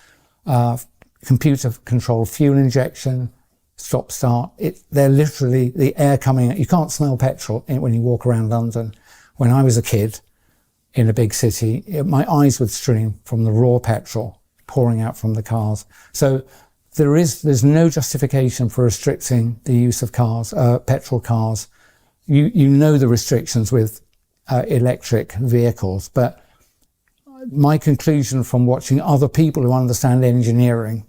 computer-controlled fuel injection, stop-start. They're literally the air coming out. You can't smell petrol when you walk around London. When I was a kid in a big city, my eyes would stream from the raw petrol pouring out from the cars. So there's no justification for restricting the use of cars, petrol cars. You know the restrictions with electric vehicles, but my conclusion from watching other people who understand engineering,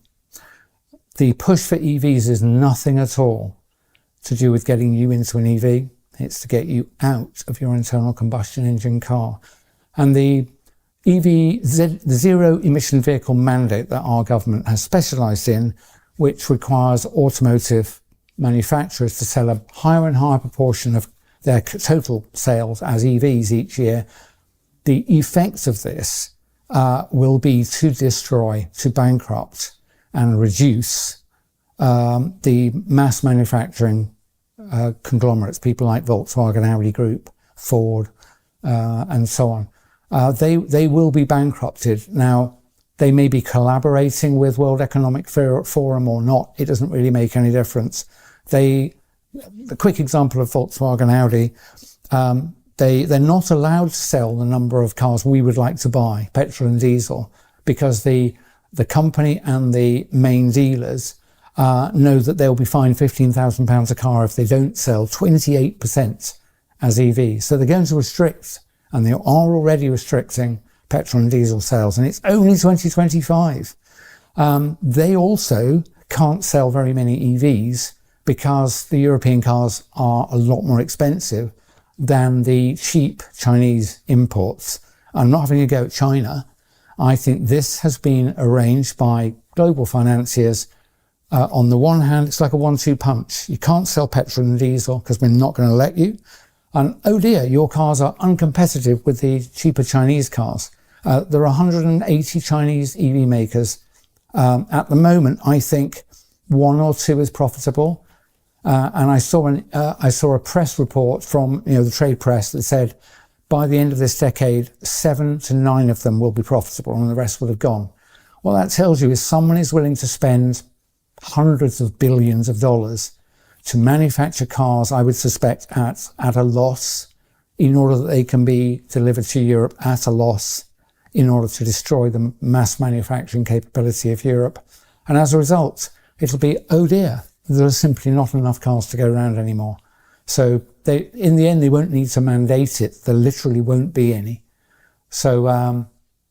the push for EVs is nothing at all to do with getting you into an EV. It's to get you out of your internal combustion engine car. And the the zero emission vehicle mandate that our government has specialised in, which requires automotive manufacturers to sell a higher and higher proportion of their total sales as EVs each year, the effects of this will be to destroy, to bankrupt and reduce the mass manufacturing conglomerates, people like Volkswagen, Audi Group, Ford, and so on. They will be bankrupted. Now, they may be collaborating with World Economic Forum or not. It doesn't really make any difference. The quick example of Volkswagen, Audi, they're not allowed to sell the number of cars we would like to buy, petrol and diesel, because the company and the main dealers know that they'll be fined £15,000 a car if they don't sell 28% as EVs. So they're going to restrict, and they are already restricting, petrol and diesel sales, and it's only 2025. They also can't sell very many EVs because the European cars are a lot more expensive than the cheap Chinese imports. I'm not having a go at China. I think this has been arranged by global financiers. On the one hand, it's like a 1-2 punch. You can't sell petrol and diesel because we're not going to let you. And oh dear, your cars are uncompetitive with the cheaper Chinese cars. There are 180 Chinese EV makers. At the moment, I think 1 or 2 is profitable. And I saw a press report from the trade press that said by the end of this decade, 7 to 9 of them will be profitable and the rest will have gone. What that tells you is someone is willing to spend hundreds of billions of dollars to manufacture cars, I would suspect, at a loss in order that they can be delivered to Europe at a loss in order to destroy the mass manufacturing capability of Europe. And as a result, it'll be, oh dear, there are simply not enough cars to go around anymore. So in the end, they won't need to mandate it. There literally won't be any. So,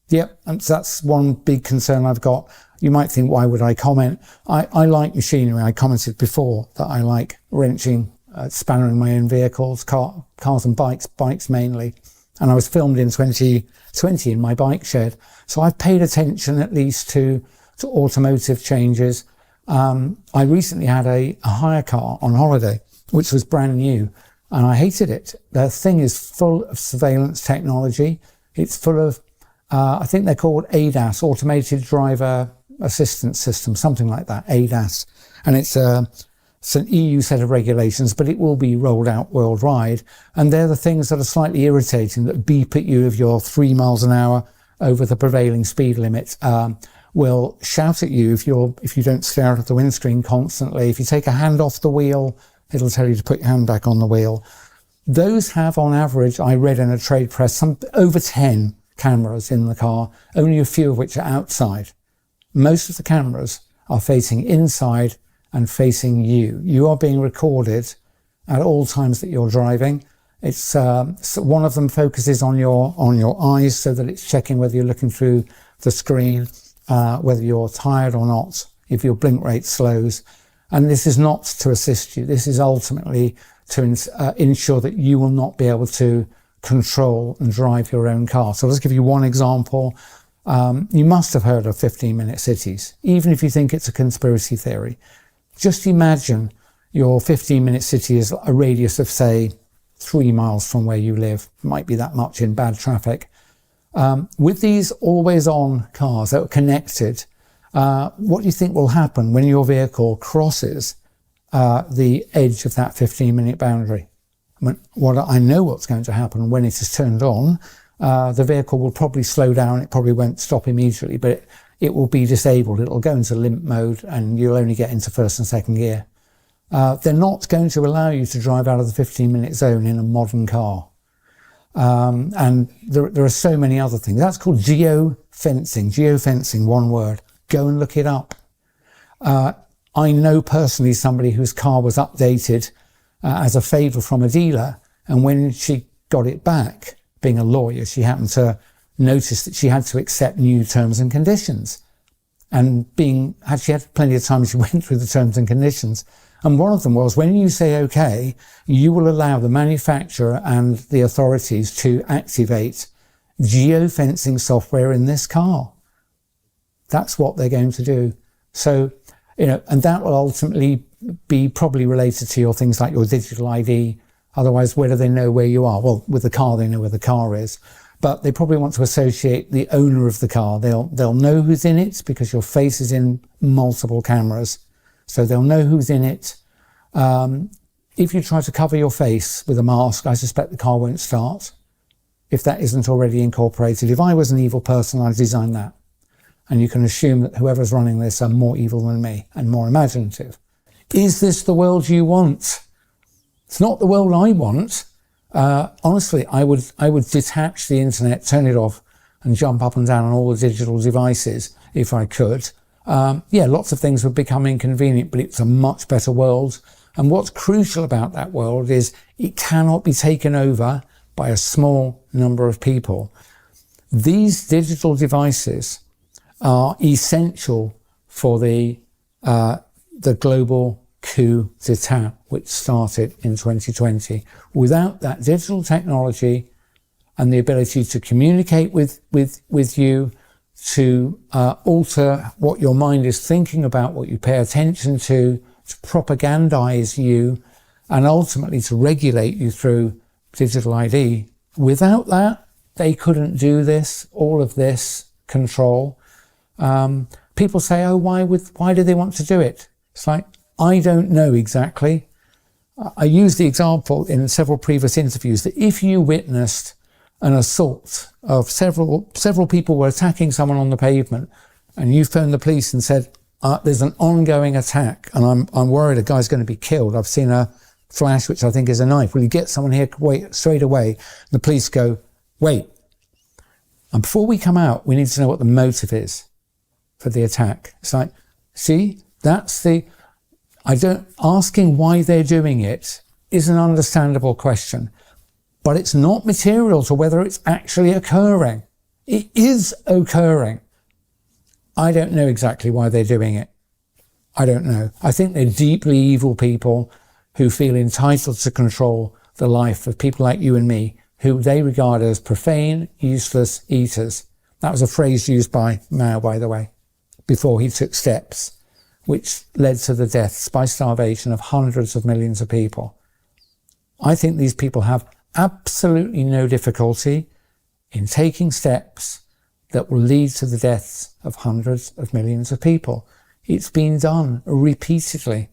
that's one big concern I've got. You might think, why would I comment? I like machinery. I commented before that I like wrenching, spannering my own vehicles, cars and bikes mainly. And I was filmed in 2020 in my bike shed. So I've paid attention at least to automotive changes. I recently had a hire car on holiday, which was brand new, and I hated it. The thing is full of surveillance technology. It's full of, I think they're called ADAS, Automated Driver Assistance System, something like that, ADAS. And it's an EU set of regulations, but it will be rolled out worldwide. And they're the things that are slightly irritating, that beep at you if you're 3 miles an hour over the prevailing speed limit, will shout at you if you don't stare out of the windscreen constantly. If you take a hand off the wheel, it'll tell you to put your hand back on the wheel. Those have, on average, I read in a trade press, over 10 cameras in the car, only a few of which are outside. Most of the cameras are facing inside and facing you. You are being recorded at all times that you're driving. It's one of them focuses on your eyes so that it's checking whether you're looking through the screen, whether you're tired or not, if your blink rate slows. And this is not to assist you. This is ultimately to ensure that you will not be able to control and drive your own car. So let's give you one example. You must have heard of 15-minute cities, even if you think it's a conspiracy theory. Just imagine your 15-minute city is a radius of, say, 3 miles from where you live. It might be that much in bad traffic. With these always-on cars that are connected, what do you think will happen when your vehicle crosses the edge of that 15-minute boundary? I know what's going to happen when it is turned on. The vehicle will probably slow down. It probably won't stop immediately, but it will be disabled. It'll go into limp mode and you'll only get into first and second gear. They're not going to allow you to drive out of the 15-minute zone in a modern car. And there are so many other things. That's called geofencing. Geofencing, one word. Go and look it up. I know personally somebody whose car was updated as a favour from a dealer, and when she got it back, being a lawyer, she happened to notice that she had to accept new terms and conditions. And she had plenty of time, she went through the terms and conditions. And one of them was, when you say OK, you will allow the manufacturer and the authorities to activate geofencing software in this car. That's what they're going to do. So, and that will ultimately be probably related to your things like your digital ID. Otherwise, where do they know where you are? Well, with the car, they know where the car is. But they probably want to associate the owner of the car. They'll know who's in it because your face is in multiple cameras. So they'll know who's in it. If you try to cover your face with a mask, I suspect the car won't start, if that isn't already incorporated. If I was an evil person, I'd design that. And you can assume that whoever's running this are more evil than me and more imaginative. Is this the world you want? It's not the world I want. Honestly, I would detach the internet, turn it off, and jump up and down on all the digital devices if I could. Yeah, lots of things would become inconvenient, but it's a much better world. And what's crucial about that world is it cannot be taken over by a small number of people. These digital devices are essential for the global coup d'etat, which started in 2020. Without that digital technology and the ability to communicate with you, to alter what your mind is thinking about, what you pay attention to propagandize you, and ultimately to regulate you through digital ID. Without that, they couldn't do this, all of this control. People say, oh, why do they want to do it? It's like, I don't know exactly. I used the example in several previous interviews that if you witnessed an assault of several people were attacking someone on the pavement, and you phoned the police and said, there's an ongoing attack and I'm worried a guy's going to be killed. I've seen a flash, which I think is a knife. Will you get someone here straight away? The police go, wait. And before we come out, we need to know what the motive is for the attack. It's like, see, asking why they're doing it is an understandable question, but it's not material to whether it's actually occurring. It is occurring. I don't know exactly why they're doing it. I don't know. I think they're deeply evil people who feel entitled to control the life of people like you and me, who they regard as profane, useless eaters. That was a phrase used by Mao, by the way, before he took steps, which led to the deaths by starvation of hundreds of millions of people. I think these people have absolutely no difficulty in taking steps that will lead to the deaths of hundreds of millions of people. It's been done repeatedly.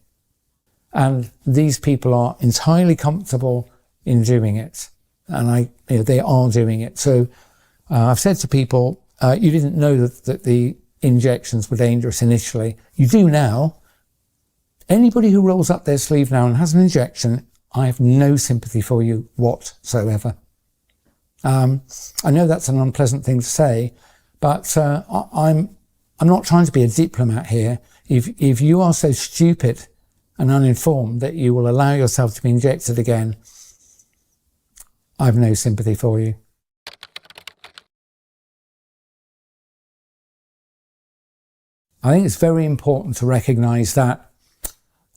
And these people are entirely comfortable in doing it. And they are doing it. So I've said to people, you didn't know that the injections were dangerous initially. You do now. Anybody who rolls up their sleeve now and has an injection, I have no sympathy for you whatsoever. I know that's an unpleasant thing to say, but I'm not trying to be a diplomat here. If you are so stupid and uninformed that you will allow yourself to be injected again, I have no sympathy for you. I think it's very important to recognise that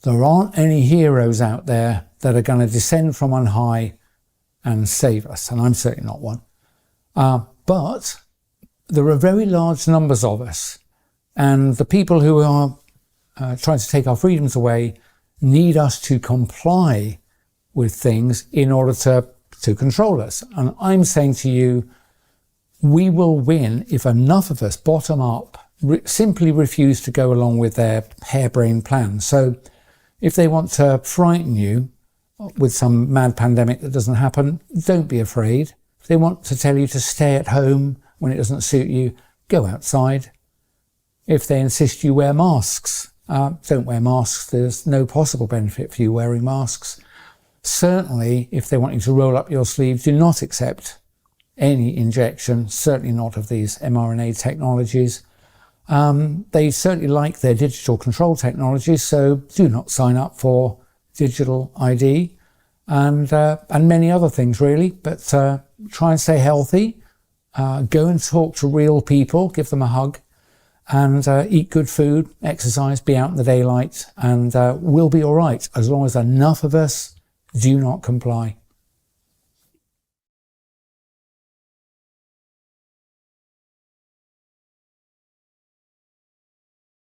there aren't any heroes out there that are going to descend from on high and save us, and I'm certainly not one. But there are very large numbers of us, and the people who are trying to take our freedoms away need us to comply with things in order to control us. And I'm saying to you, we will win if enough of us bottom up simply refuse to go along with their harebrained plans. So if they want to frighten you with some mad pandemic that doesn't happen, don't be afraid. If they want to tell you to stay at home when it doesn't suit you, go outside. If they insist you wear masks, don't wear masks. There's no possible benefit for you wearing masks. Certainly, if they want you to roll up your sleeve, do not accept any injection, certainly not of these mRNA technologies. They certainly like their digital control technologies, so do not sign up for digital ID and many other things really, but try and stay healthy, go and talk to real people, give them a hug, and eat good food, exercise, be out in the daylight, and we'll be all right as long as enough of us do not comply.